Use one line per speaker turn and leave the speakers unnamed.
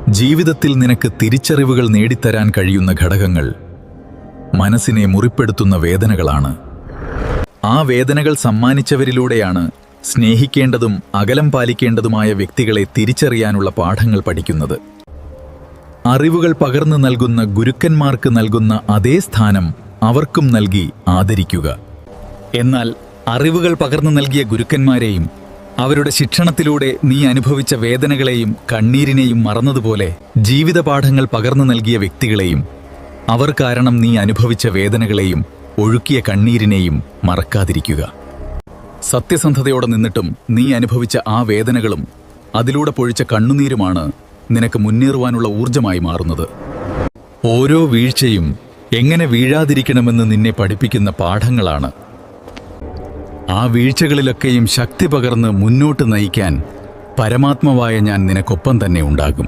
ജീവിതത്തിൽ നിനക്ക് തിരിച്ചറിവുകൾ നേടിത്തരാൻ കഴിയുന്ന ഘടകങ്ങൾ മനസ്സിനെ മുറിപ്പെടുത്തുന്ന വേദനകളാണ്. ആ വേദനകൾ സമ്മാനിച്ചവരിലൂടെയാണ് സ്നേഹിക്കേണ്ടതും അകലം പാലിക്കേണ്ടതുമായ വ്യക്തികളെ തിരിച്ചറിയാനുള്ള പാഠങ്ങൾ പഠിക്കുന്നത്. അറിവുകൾ പകർന്നു നൽകുന്ന ഗുരുക്കന്മാർക്ക് നൽകുന്ന അതേ സ്ഥാനം അവർക്കും നൽകി ആദരിക്കുക. എന്നാൽ അറിവുകൾ പകർന്നു നൽകിയ ഗുരുക്കന്മാരെയും അവരുടെ ശിക്ഷണത്തിലൂടെ നീ അനുഭവിച്ച വേദനകളെയും കണ്ണീരിനെയും മറന്നതുപോലെ ജീവിതപാഠങ്ങൾ പകർന്നു നൽകിയ വ്യക്തികളെയും അവർ കാരണം നീ അനുഭവിച്ച വേദനകളെയും ഒഴുക്കിയ കണ്ണീരിനെയും മറക്കാതിരിക്കുക. സത്യസന്ധതയോടെ നിന്നിട്ടും നീ അനുഭവിച്ച ആ വേദനകളും അതിലൂടെ പൊഴിച്ച കണ്ണുനീരുമാണ് നിനക്ക് മുന്നേറുവാനുള്ള ഊർജമായി മാറുന്നത്. ഓരോ വീഴ്ചയും എങ്ങനെ വീഴാതിരിക്കണമെന്ന് നിന്നെ പഠിപ്പിക്കുന്ന പാഠങ്ങളാണ്. ആ വീഴ്ചകളിലൊക്കെയും ശക്തി പകർന്ന് മുന്നോട്ട് നയിക്കാൻ പരമാത്മാവായ ഞാൻ നിനക്കൊപ്പം തന്നെ ഉണ്ടാകും.